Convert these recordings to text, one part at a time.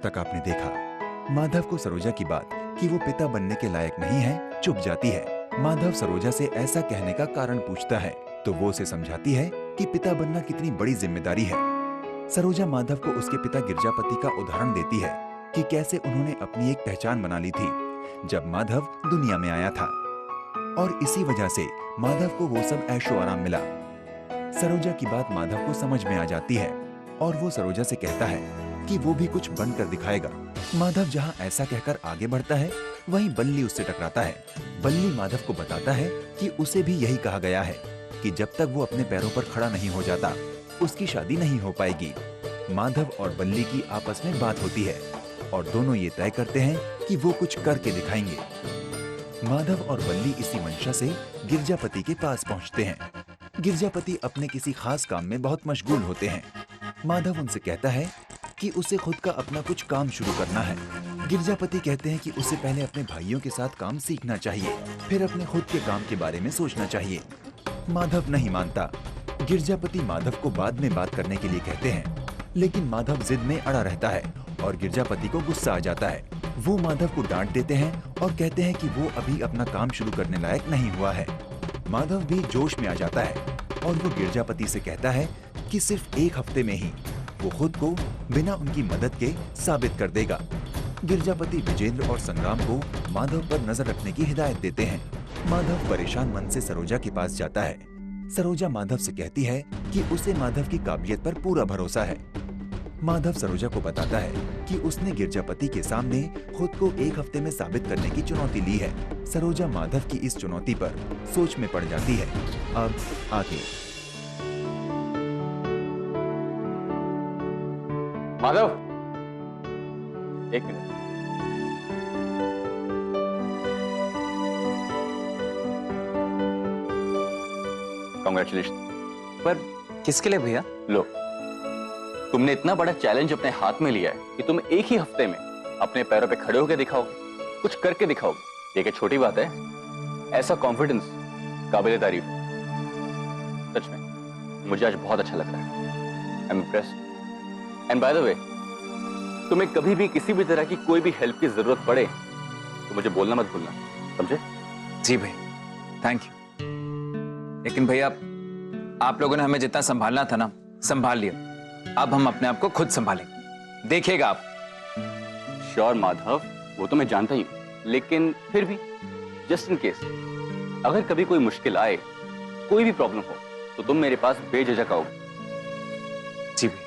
तक आपने देखा। माधव को सरोजा की बात कि वो पिता बनने के लायक नहीं है चुभ जाती है। माधव सरोजा से ऐसा कहने का कारण पूछता है तो वो उसे समझाती है कि पिता बनना कितनी बड़ी जिम्मेदारी है। सरोजा माधव को उसके पिता गिरजापति का उदाहरण देती है कि कैसे उन्होंने अपनी एक पहचान बना ली थी जब माधव दुनिया में आया था, और इसी वजह से माधव को वो सब ऐशो आराम मिला। सरोजा की बात माधव को समझ में आ जाती है और वो सरोजा से कहता है कि वो भी कुछ बनकर दिखाएगा। माधव जहाँ ऐसा कहकर आगे बढ़ता है वहीं बल्ली उससे टकराता है। बल्ली माधव को बताता है कि उसे भी यही कहा गया है कि जब तक वो अपने पैरों पर खड़ा नहीं हो जाता उसकी शादी नहीं हो पाएगी। माधव और बल्ली की आपस में बात होती है और दोनों ये तय करते हैं कि वो कुछ करके दिखाएंगे। माधव और बल्ली इसी मंशा से गिरजापति के पास पहुंचते हैं। गिरजापति अपने किसी खास काम में बहुत मशगूल होते हैं। माधव उनसे कहता है कि उसे खुद का अपना कुछ काम शुरू करना है। गिरजापति कहते हैं कि उसे पहले अपने भाइयों के साथ काम सीखना चाहिए, फिर अपने खुद के काम के बारे में सोचना चाहिए। माधव नहीं मानता। गिरजापति माधव को बाद में बात करने के लिए कहते हैं, लेकिन माधव जिद में अड़ा रहता है और गिरजापति को गुस्सा आ जाता है। वो माधव को डांट देते हैं और कहते हैं कि वो अभी अपना काम शुरू करने लायक नहीं हुआ है। माधव भी जोश में आ जाता है और वो गिरजापति से कहता है कि सिर्फ एक हफ्ते में ही वो खुद को बिना उनकी मदद के साबित कर देगा। गिरजापति विजेंद्र और संग्राम को माधव पर नजर रखने की हिदायत देते हैं। माधव परेशान मन से सरोजा के पास जाता है। सरोजा माधव से कहती है कि उसे माधव की काबिलियत पर पूरा भरोसा है। माधव सरोजा को बताता है कि उसने गिरजापति के सामने खुद को एक हफ्ते में साबित करने की चुनौती ली है। सरोजा माधव की इस चुनौती पर सोच में पड़ जाती है। अब आगे। माधव, एक मिनट। कांग्रेचुलेशन। पर किसके लिए भैया? लो, तुमने इतना बड़ा चैलेंज अपने हाथ में लिया है कि तुम एक ही हफ्ते में अपने पैरों पे खड़े होकर दिखाओगे, कुछ करके दिखाओगे। ये क्या छोटी बात है? ऐसा कॉन्फिडेंस काबिले तारीफ है। सच में मुझे आज बहुत अच्छा लग रहा है। I am impressed. And by the way, तुम्हें कभी भी किसी भी तरह की कोई भी हेल्प की जरूरत पड़े तो मुझे बोलना मत भूलना, समझे? जी भैया, थैंक यू। लेकिन भैया, आप लोगों ने हमें जितना संभालना था ना, संभाल लिया। अब हम अपने आप को खुद संभालेंगे, देखिएगा आप। श्योर माधव, वो तो मैं जानता ही हूं, लेकिन फिर भी जस्ट इन केस अगर कभी कोई मुश्किल आए, कोई भी प्रॉब्लम हो, तो तुम मेरे पास बेझिझक आओगे। जी भैया।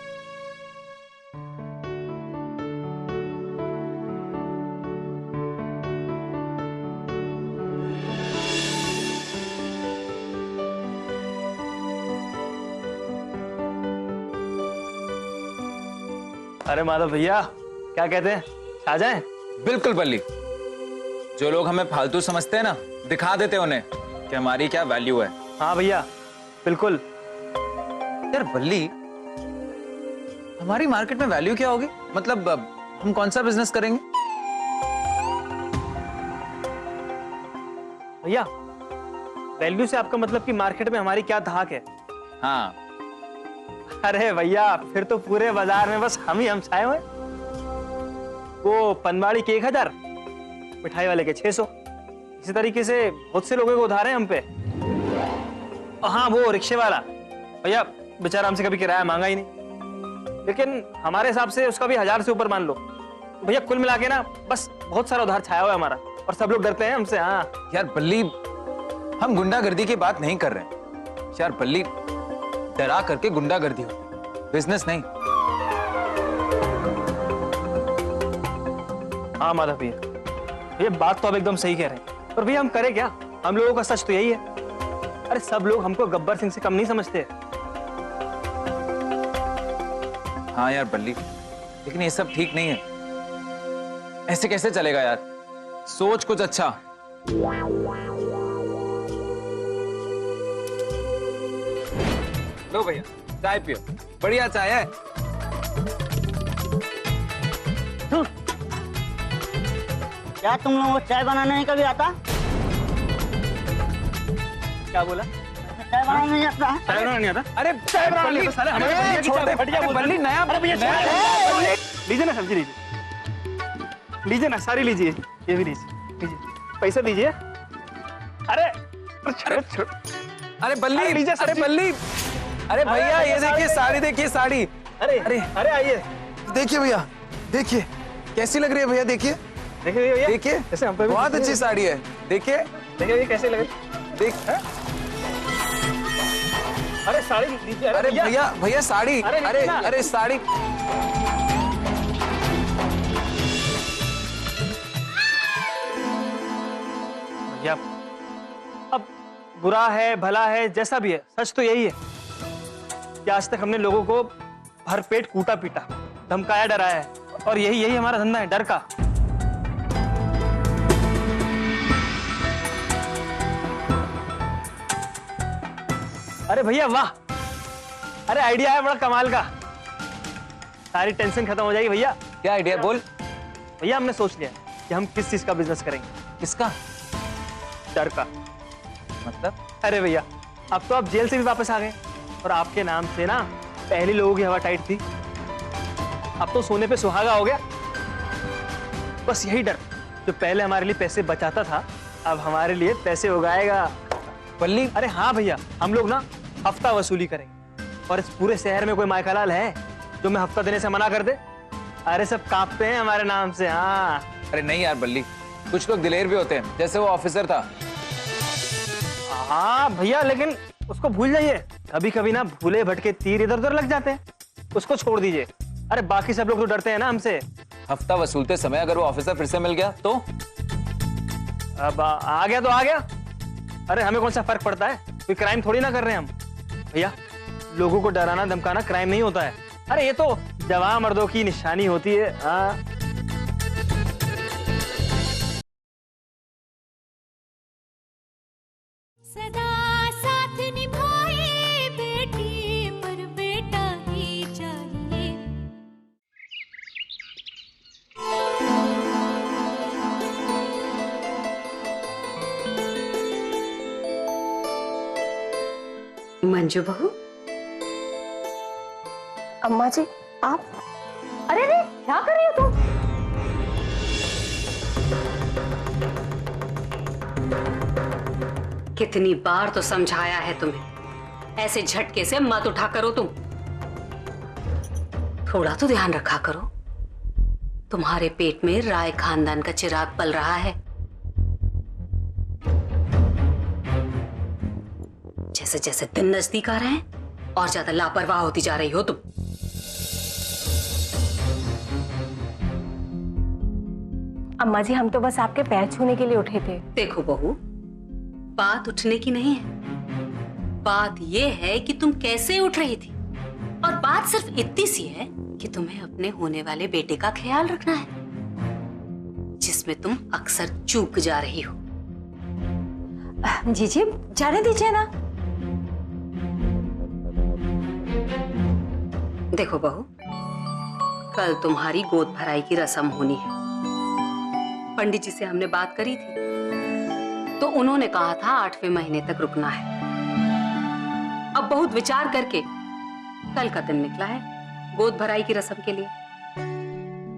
अरे माधव भैया, क्या कहते हैं, आ जाएं? बिल्कुल बल्ली। जो लोग हमें फालतू समझते हैं ना, दिखा देते उन्हें कि हमारी क्या वैल्यू है। हाँ भैया, बिल्कुल। यार बल्ली, हमारी मार्केट में वैल्यू क्या होगी? मतलब हम कौन सा बिजनेस करेंगे? भैया, वैल्यू से आपका मतलब कि मार्केट में हमारी क्या धाक है? हाँ। अरे भैया, फिर तो पूरे बाजार में बस हम ही हम छाए हुए। वो पनवाड़ी के 1000, मिठाई वाले के 600। इसी तरीके से बहुत से लोगों को उधार है हम पे। हाँ, वो रिक्शे वाला भैया बेचारा हमसे कभी किराया मांगा ही नहीं, लेकिन हमारे हिसाब से उसका भी 1000 से ऊपर मान लो। तो भैया कुल मिला के ना बस बहुत सारा उधार छाया हुआ है हमारा, और सब लोग डरते हैं हमसे। हाँ यार बल्ली, हम गुंडागर्दी की बात नहीं कर रहे। यार बल्ली, डरा करके गुंडागर्दी हो, बिजनेस नहीं। हाँ माधव भैया, भैया बात तो आप एकदम सही कह रहे हैं, पर भैया हम करें क्या? हम लोगों का सच तो यही है। अरे सब लोग हमको गब्बर सिंह से कम नहीं समझते। हाँ यार बल्ली, लेकिन ये सब ठीक नहीं है। ऐसे कैसे चलेगा यार? सोच कुछ अच्छा। लो भैया, चाय पियो, बढ़िया चाय है। क्या तुम लोगों को चाय बनाने नहीं कभी आता? क्या बोला? चाय बनाने नहीं आता? चाय बनाना नहीं आता? अरे चाय बल्ली, हमारे छोड़ दे, बल्ली नया। लीजिए ना, सब्जी लीजिए। लीजिए ना, सारी लीजिए, ये भी लीजिए, पैसा दीजिए। अरे छोड़ छोड़। अरे बल्ली, अरे लीजिए अरे सब्जी। बल्ली, अरे भैया ये देखिए साड़ी, देखिए साड़ी। अरे अरे। अरे आइए, देखिए भैया, देखिए कैसी लग रही है भैया, देखिए देखिए भैया, देखिए, जैसे हम पे भी बहुत देखिए। अच्छी साड़ी है। देखिए देखिए ये कैसे लगे। देख, अरे साड़ी लीजिए। अरे भैया भैया साड़ी, अरे अरे देखिए ना। अरे साड़ी। भैया अब बुरा है भला है जैसा भी है, सच तो यही है कि आज तक हमने लोगों को भरपेट कूटा पीटा, धमकाया, डराया है, और यही यही हमारा धंधा है, डर का। अरे भैया वाह, अरे आइडिया है बड़ा कमाल का, सारी टेंशन खत्म हो जाएगी भैया। क्या आइडिया, बोल। भैया हमने सोच लिया कि हम किस चीज का बिजनेस करेंगे। किसका डर का। मतलब? अरे भैया अब तो आप जेल से भी वापस आ गए, और आपके नाम से ना पहले लोगों की हवा टाइट थी, अब तो सोने पे सुहागा हो गया। बस यही डर जो पहले हमारे लिए पैसे बचाता था, अब हमारे लिए पैसे उगाएगा। बल्ली, अरे हाँ भैया, हम लोग ना हफ्ता वसूली करेंगे, और इस पूरे शहर में कोई मायकालाल है जो मैं हफ्ता देने से मना कर दे? अरे सब कांपते हैं हमारे नाम से। हाँ अरे नहीं यार बल्ली, कुछ लोग दिलेर भी होते हैं, जैसे वो ऑफिसर था। हाँ भैया, लेकिन उसको भूल जाइए, कभी कभी ना भूले भटके तीर इधर उधर लग जाते हैं, उसको छोड़ दीजिए। अरे बाकी सब लोग तो डरते हैं ना हमसे। हफ्ता वसूलते समय अगर वो ऑफिसर फिर से मिल गया तो? अब आ गया तो आ गया, अरे हमें कौन सा फर्क पड़ता है, कोई क्राइम थोड़ी ना कर रहे हैं हम। भैया लोगों को डराना धमकाना क्राइम नहीं होता है, अरे ये तो जवान मर्दों की निशानी होती है। हाँ सदा साथ निभाए बेटी पर बेटा ही चाहिए। मंजू बहू, अम्मा जी आप, अरे अरे क्या कर रही हो तुम? कितनी बार तो समझाया है तुम्हें, ऐसे झटके से मत उठा करो तुम। थोड़ा तो ध्यान रखा करो, तुम्हारे पेट में राय खानदान का चिराग पल रहा है। जैसे जैसे दिन नजदीक आ रहे हैं और ज्यादा लापरवाह होती जा रही हो तुम। अम्मा जी हम तो बस आपके पैर छूने के लिए उठे थे। देखो बहू, बात उठने की नहीं है, बात यह है कि तुम कैसे उठ रही थी, और बात सिर्फ इतनी सी है कि तुम्हें अपने होने वाले बेटे का ख्याल रखना है, जिसमें तुम अक्सर चूक जा रही हो। जीजी जाने दीजिए ना। देखो बहू, कल तुम्हारी गोद भराई की रस्म होनी है। पंडित जी से हमने बात करी थी, तो उन्होंने कहा था 8वें महीने तक रुकना है। अब बहुत विचार करके कल का दिन निकला है गोद भराई की रस्म के लिए।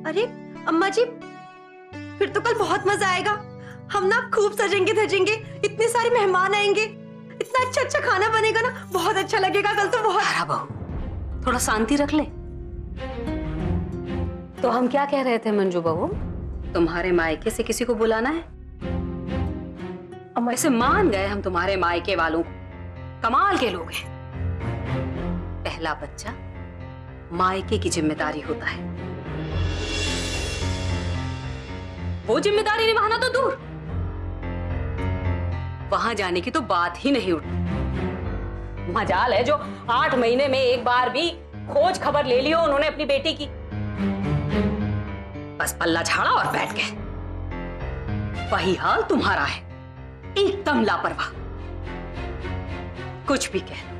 अरे अम्मा जी, फिर तो कल बहुत मजा आएगा। हम ना खूब सजेंगे धजेंगे, इतने सारे मेहमान आएंगे, इतना अच्छा अच्छा खाना बनेगा ना, बहुत अच्छा लगेगा कल तो बहुत। अरे बहू थोड़ा शांति रख ले। तो हम क्या कह रहे थे मंजू बहू, तुम्हारे मायके से किसी को बुलाना है? अम्मा ऐसे मान गए हम तुम्हारे मायके वालों को, कमाल के लोग हैं। पहला बच्चा मायके की जिम्मेदारी होता है, वो जिम्मेदारी निभाना तो दूर, वहां जाने की तो बात ही नहीं उठती। मजाल है जो 8 महीने में एक बार भी खोज खबर ले ली हो उन्होंने अपनी बेटी की। बस पल्ला झाड़ा और बैठ गए। वही हाल तुम्हारा है, एकदम लापरवाह। कुछ भी कह लो,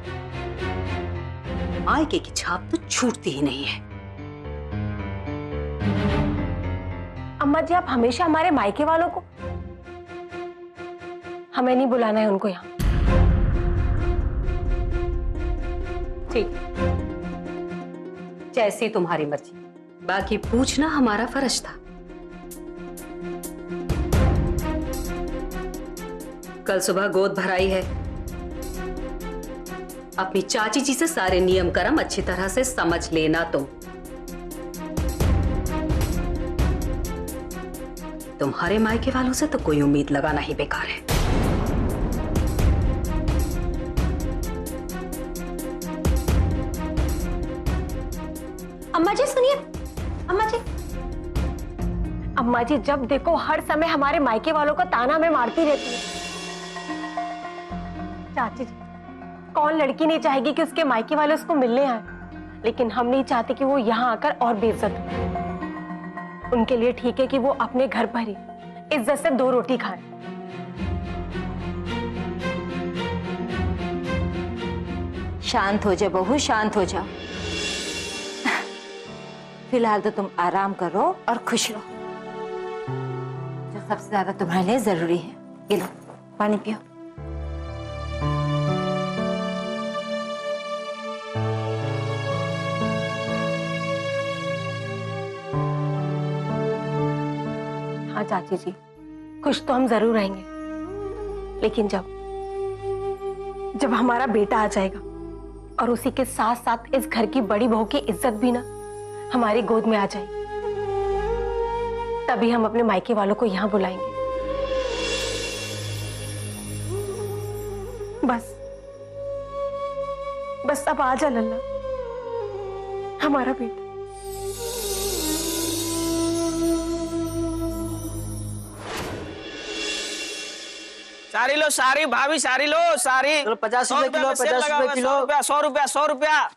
मायके की छाप तो छूटती ही नहीं है। अम्मा जी आप हमेशा हमारे मायके वालों को, हमें नहीं बुलाना है उनको यहाँ। ठीक, जैसी तुम्हारी मर्जी। बाकी पूछना हमारा फर्ज था, कल सुबह गोद भराई है। अपनी चाची जी से सारे नियम कर्म अच्छी तरह से समझ लेना तुम। तुम्हारे मायके वालों से तो कोई उम्मीद लगाना ही बेकार है। अम्मा जी सुनिए, अम्मा जी। अम्मा जी जब देखो हर समय हमारे मायके वालों को ताना में मारती रहती है। चाची जी, कौन लड़की नहीं चाहेगी कि उसके मायके वाले उसको मिलने आए, लेकिन हम नहीं चाहते कि वो यहाँ आकर और बेइज्जत हो। उनके लिए ठीक है कि वो अपने घर पर ही इज्जत से 2 रोटी खाएं। शांत हो जाओ बहू, शांत हो जाओ। फिलहाल तो तुम आराम करो और खुश रहो, जो सबसे ज्यादा तुम्हारे लिए जरूरी है। ये लो पानी पियो। हाँ चाची जी, खुश तो हम जरूर रहेंगे, लेकिन जब हमारा बेटा आ जाएगा और उसी के साथ साथ इस घर की बड़ी बहू की इज्जत भी ना हमारी गोद में आ जाएगी, तभी हम अपने मायके वालों को यहाँ बुलाएंगे। बस अब आ जा लल्ला, हमारा बेटा। सारी लो, सारी भाभी, सारी लो, सारी। 50 रुपए किलो, 50 रुपए किलो। 100 रुपया, 100 रुपया।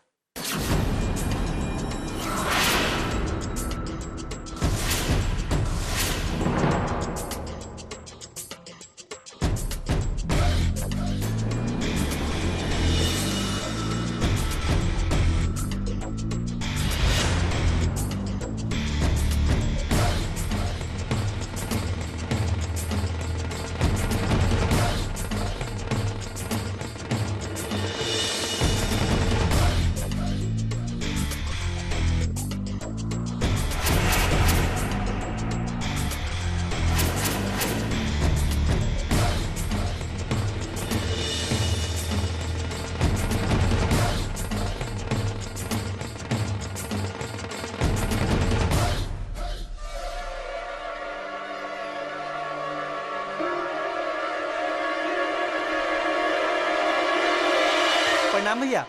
प्रणाम भैया,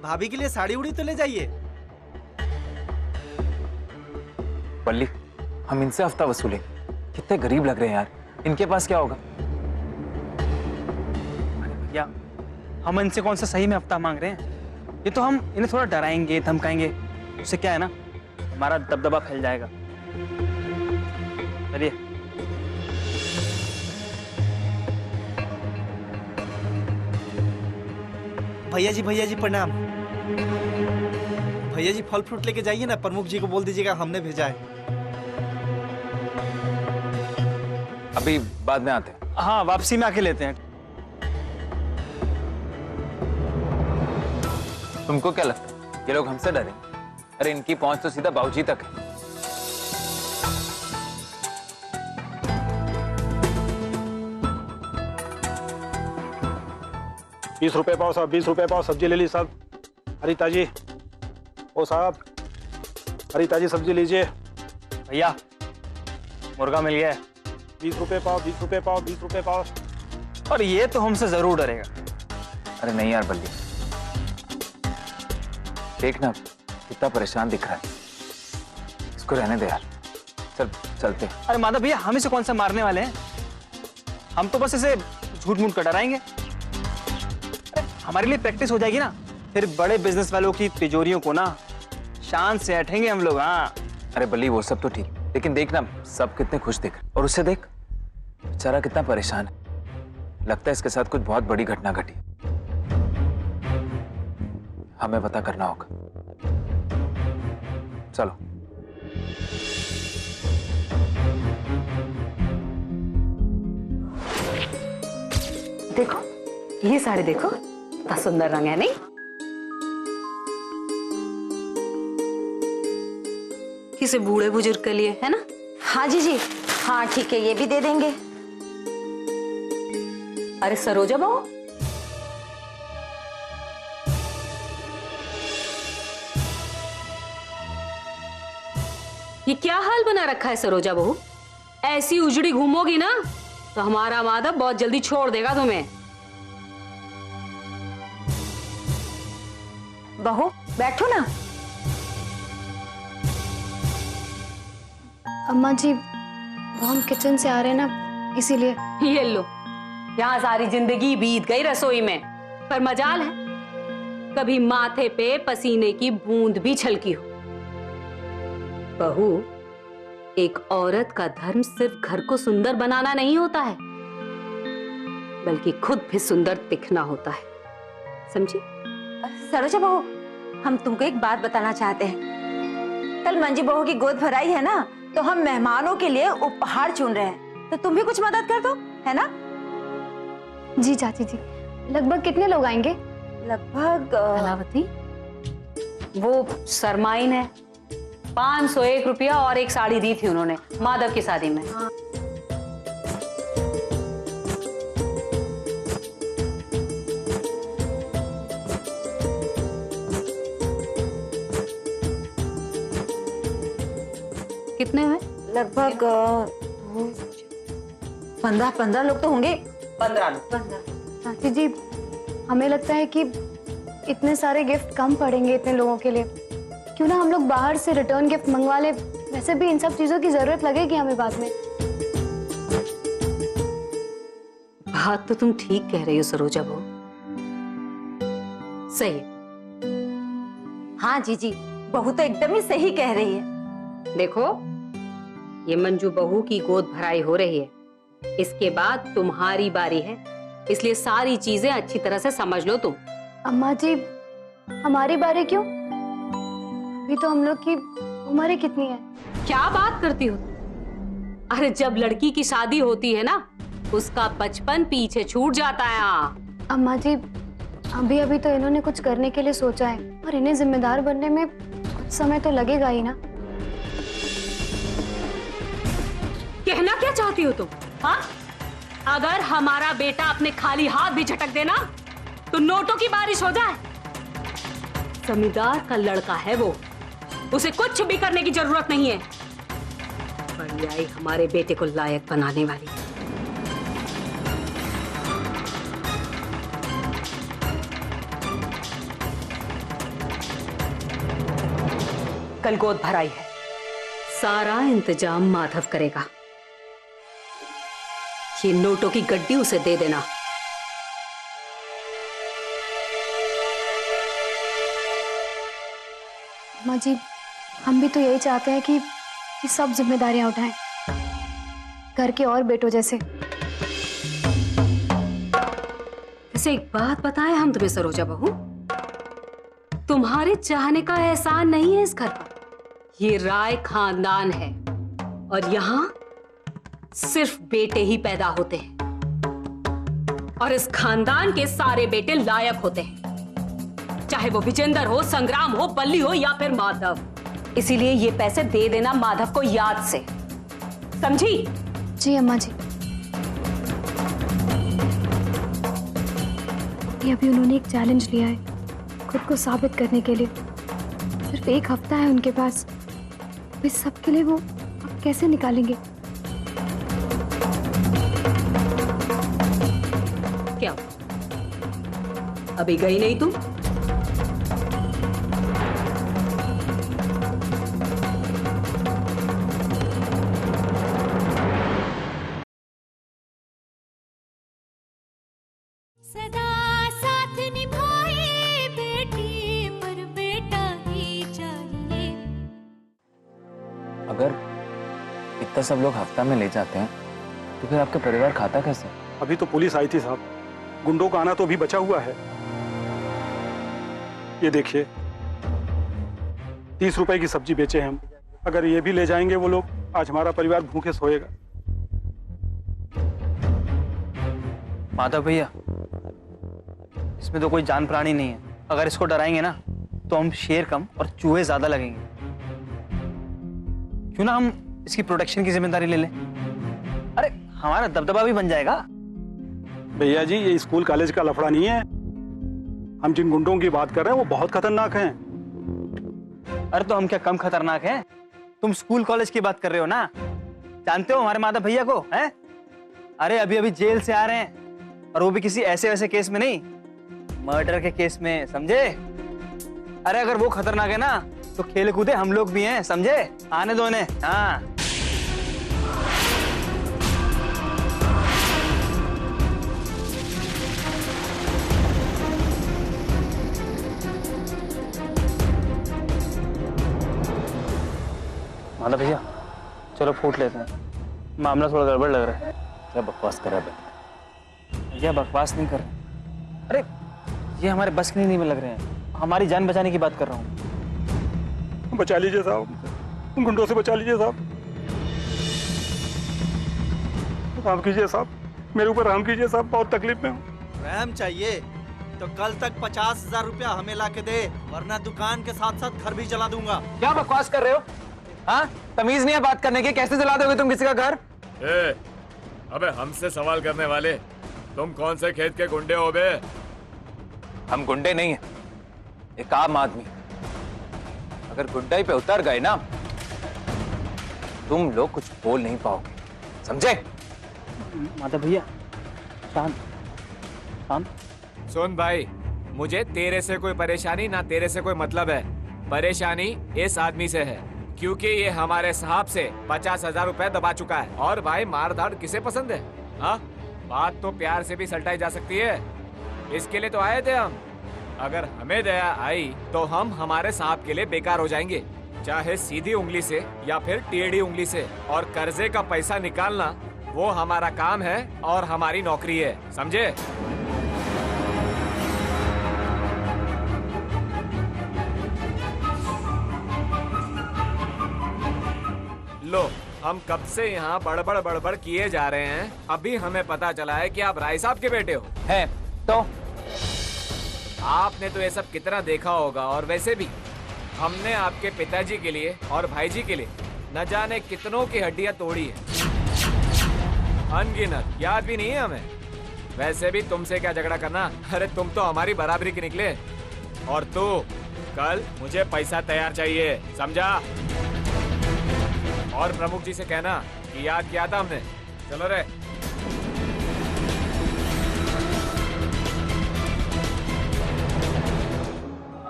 भाभी के लिए साड़ी उड़ी तो ले जाइए। पल्ली, हम इनसे हफ्ता वसूलेंगे। कितने गरीब लग रहे हैं यार, इनके पास क्या होगा? भैया, हम इनसे कौन सा सही में हफ्ता मांग रहे हैं? ये तो हम इन्हें थोड़ा डराएंगे, धमकाएंगे, उससे क्या है ना, हमारा दबदबा फैल जाएगा। चलिए। भैया जी प्रणाम। भैया जी फल फ्रूट लेके जाइए ना, प्रमुख जी को बोल दीजिएगा हमने भेजा है। अभी बाद में आते हैं। हाँ, वापसी में आके लेते हैं। तुमको क्या लगता है ये लोग हमसे डरे? अरे इनकी पहुंच तो सीधा बाबूजी तक है। 20 रुपए पाव साहब, 20 रुपए पाव सब्जी ले ली साहब। हरी ताजी। ओ साहब, हरी ताजी सब्जी लीजिए। भैया, मुर्गा मिल गया है। 20 रुपए पाव, 20 रुपए पाव, 20 रुपए पाव। और ये तो हमसे जरूर डरेगा। अरे नहीं यार बल्ली, देख ना कितना परेशान दिख रहा है, इसको रहने दे यार। चल चलते। अरे माधव भैया, हम इसे कौन सा मारने वाले हैं? हम तो बस इसे झूठ मूठ कर डराएंगे। हमारे लिए प्रैक्टिस हो जाएगी ना, फिर बड़े बिजनेस वालों की तिजोरियों को ना शान से हटेंगे हम लोग। हाँ अरे बल्ली, वो सब तो ठीक, लेकिन देख ना सब कितने खुश दिख रहे, और उसे देख बेचारा कितना परेशान है। लगता है इसके साथ कुछ बहुत बड़ी घटना घटी। हमें पता करना होगा। चलो। देखो ये साड़ी, देखो कितना सुंदर रंग है, नहीं? किसी बूढ़े बुजुर्ग के लिए है ना? हाँ जी जी, हाँ ठीक है, ये भी दे देंगे। अरे सरोजा बहू, ये क्या हाल बना रखा है सरोजा बहू? ऐसी उजड़ी घूमोगी ना तो हमारा माधव बहुत जल्दी छोड़ देगा तुम्हें। बहू बैठो ना। अम्मा जी वो हम किचन से आ रहे हैं ना, इसीलिए। ये लो, यहाँ सारी जिंदगी बीत गई रसोई में, पर मजाल है कभी माथे पे पसीने की बूंद भी छलकी हो। बहू, एक औरत का धर्म सिर्फ घर को सुंदर बनाना नहीं होता है, बल्कि खुद भी सुंदर दिखना होता है, समझी? सरोजा बहू, हम तुमको एक बात बताना चाहते हैं। कल मंजू बहू की गोद भराई है ना, तो हम मेहमानों के लिए उपहार चुन रहे हैं, तो तुम भी कुछ मदद कर दो, है ना? जी चाची जी। लगभग कितने लोग आएंगे? लगभग कलावती, वो सरमाइन है, 501 रुपया और एक साड़ी दी थी उन्होंने माधव की शादी में। कितने हुए? लगभग 15 लोग तो होंगे। 15 लोग। चाची जी, हमें लगता है कि इतने सारे गिफ्ट कम पड़ेंगे इतने लोगों के लिए। क्यों ना हम लोग बाहर से रिटर्न गिफ्ट मंगवा ले, वैसे भी इन सब चीजों की जरूरत लगेगी हमें बाद में। बात तो तुम ठीक कह रही हो सरोजा बहू, सही है। हाँ जीजी, बहू तो एकदम ही सही कह रही है। देखो, ये मंजू बहू की गोद भराई हो रही है, इसके बाद तुम्हारी बारी है, इसलिए सारी चीजें अच्छी तरह से समझ लो तुम। अम्मा जी, हमारी बारी क्यों? अभी तो हम लोग की उम्र कितनी है? क्या बात करती हो? अरे जब लड़की की शादी होती है ना, उसका बचपन पीछे छूट जाता है। अम्मा जी, अभी अभी तो इन्होंने कुछ करने के लिए सोचा है, और इन्हें जिम्मेदार बनने में कुछ समय तो लगेगा ही ना। कहना क्या चाहती हो तुम? हाँ, अगर हमारा बेटा अपने खाली हाथ भी झटक देना तो नोटों की बारिश हो जाए। जमींदार का लड़का है वो, उसे कुछ भी करने की जरूरत नहीं है। बड़ी आई हमारे बेटे को लायक बनाने वाली। कल गोद भराई है, सारा इंतजाम माधव करेगा। ये नोटों की गड्डी उसे दे देना। अम्मा जी, हम भी तो यही चाहते हैं कि सब जिम्मेदारियां उठाएं, घर के और बेटों जैसे। वैसे एक बात बताएं हम तुम्हें सरोजा बहू, तुम्हारे चाहने का एहसान नहीं है इस घर पर। ये राय खानदान है और यहाँ सिर्फ बेटे ही पैदा होते हैं, और इस खानदान के सारे बेटे लायक होते हैं, चाहे वो विजेंद्र हो, संग्राम हो, बल्ली हो या फिर माधव। इसीलिए ये पैसे दे देना माधव को याद से, समझी? जी अम्मा जी। ये अभी उन्होंने एक चैलेंज लिया है खुद को साबित करने के लिए। सिर्फ एक हफ्ता है उनके पास, इस सब के लिए वो अब कैसे निकालेंगे? क्या अभी गई नहीं तुम? सदा साथ निभाए बेटी, पर बेटा ही चाहिए। अगर इतना सब लोग हफ्ता में ले जाते हैं तो फिर आपका परिवार खाता कैसे? अभी तो पुलिस आई थी साहब, गुंडों का आना तो अभी बचा हुआ है। ये देखिए, 30 रुपए की सब्जी बेचे हम, अगर ये भी ले जाएंगे वो लोग, आज हमारा परिवार भूखे सोएगा। माधव भैया, इसमें तो कोई जान प्राणी नहीं है, अगर इसको डराएंगे ना तो हम शेर कम और चूहे ज्यादा लगेंगे। क्यों ना हम इसकी प्रोटेक्शन की जिम्मेदारी ले लें? अरे हमारा दबदबा भी बन जाएगा। भैया जी ये स्कूल कॉलेज का लफड़ा नहीं है। हम जिन गुंडों की बात कर रहे हैं वो बहुत खतरनाक हैं। अरे तो हम क्या कम खतरनाक हैं? तुम स्कूल कॉलेज की बात कर रहे हो ना? जानते हो हमारे माधव भैया को हैं? अरे अभी अभी जेल से आ रहे हैं, और वो भी किसी ऐसे वैसे केस में नहीं, मर्डर के केस में, समझे? अरे अगर वो खतरनाक है ना तो खेल कूदे हम लोग भी हैं, समझे? आने दो इन्हें। हाँ माधव भैया चलो फूट लेते हैं, मामला थोड़ा गड़बड़ लग रहा है। क्या बकवास कर रहा है? भैया बकवास नहीं कर रहे। अरे ये हमारे बस की नहीं में लग रहे हैं, हमारी जान बचाने की बात कर रहा हूँ। बचा लीजिए साहब, उन गुंडों से बचा लीजिए साहब। रहम कीजिए साहब, मेरे ऊपर रहम कीजिए साहब, बहुत तकलीफ में हूँ। रहम चाहिए तो कल तक 50,000 रुपया हमें ला के दे, वरना दुकान के साथ साथ घर भी जला दूंगा। क्या बकवास कर रहे हो? हाँ, तमीज नहीं है बात करने की, कैसे जला दोगे तुम किसी का घर? अबे हमसे सवाल करने वाले, तुम कौन से खेत के गुंडे हो बे? हम गुंडे नहीं हैं, एक आम आदमी। अगर गुंडाई पे उतर गए ना तुम लोग कुछ बोल नहीं पाओगे, समझे? माधव भैया शांत शांत। सुन भाई, मुझे तेरे से कोई परेशानी ना तेरे से कोई मतलब है। परेशानी इस आदमी से है, क्योंकि ये हमारे साहब से 50,000 रुपए दबा चुका है। और भाई मार धाड़ किसे पसंद है? हाँ, बात तो प्यार से भी सलटाई जा सकती है, इसके लिए तो आए थे हम। अगर हमें दया आई तो हम हमारे साहब के लिए बेकार हो जाएंगे, चाहे सीधी उंगली से या फिर टेढ़ी उंगली से। और कर्जे का पैसा निकालना वो हमारा काम है और हमारी नौकरी है, समझे? लो, हम कब से यहाँ बड़बड़ बड़बड़ किए जा रहे हैं, अभी हमें पता चला है कि आप राय साहब के बेटे हो। हैं तो आपने तो ये सब कितना देखा होगा, और वैसे भी हमने आपके पिताजी के लिए और भाईजी के लिए न जाने कितनों की हड्डियां तोड़ी है, अनगिनत, याद भी नहीं है हमें। वैसे भी तुमसे क्या झगड़ा करना, अरे तुम तो हमारी बराबरी के निकले। और तू कल मुझे पैसा तैयार चाहिए, समझा? और प्रमुख जी से कहना कि याद किया था हमने। चलो रे।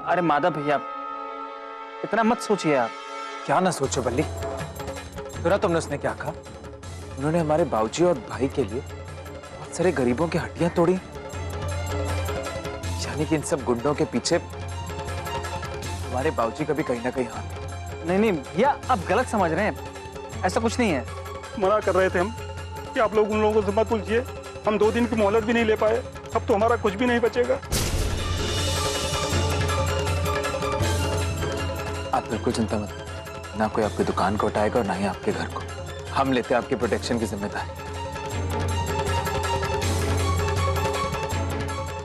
अरे माधव भैया इतना मत सोचिए आप। क्या ना सोचो बल्ली, सुना तुमने उसने क्या कहा? उन्होंने हमारे बाबूजी और भाई के लिए बहुत सारे गरीबों की हड्डियां तोड़ी, यानी कि इन सब गुंडों के पीछे हमारे बाबूजी का भी कहीं ना कहीं हाथ। नहीं नहीं भैया, आप गलत समझ रहे हैं, ऐसा कुछ नहीं है। मना कर रहे थे हम कि आप लोग उन लोगों से मत उलझिए, हम 2 दिन की मोहलत भी नहीं ले पाए, अब तो हमारा कुछ भी नहीं बचेगा। आप बिल्कुल चिंता मत, ना कोई आपकी दुकान को उठाएगा और ना ही आपके घर को। हम लेते हैं आपके प्रोटेक्शन की जिम्मेदारी।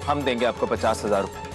हम देंगे आपको 50,000 रुपए।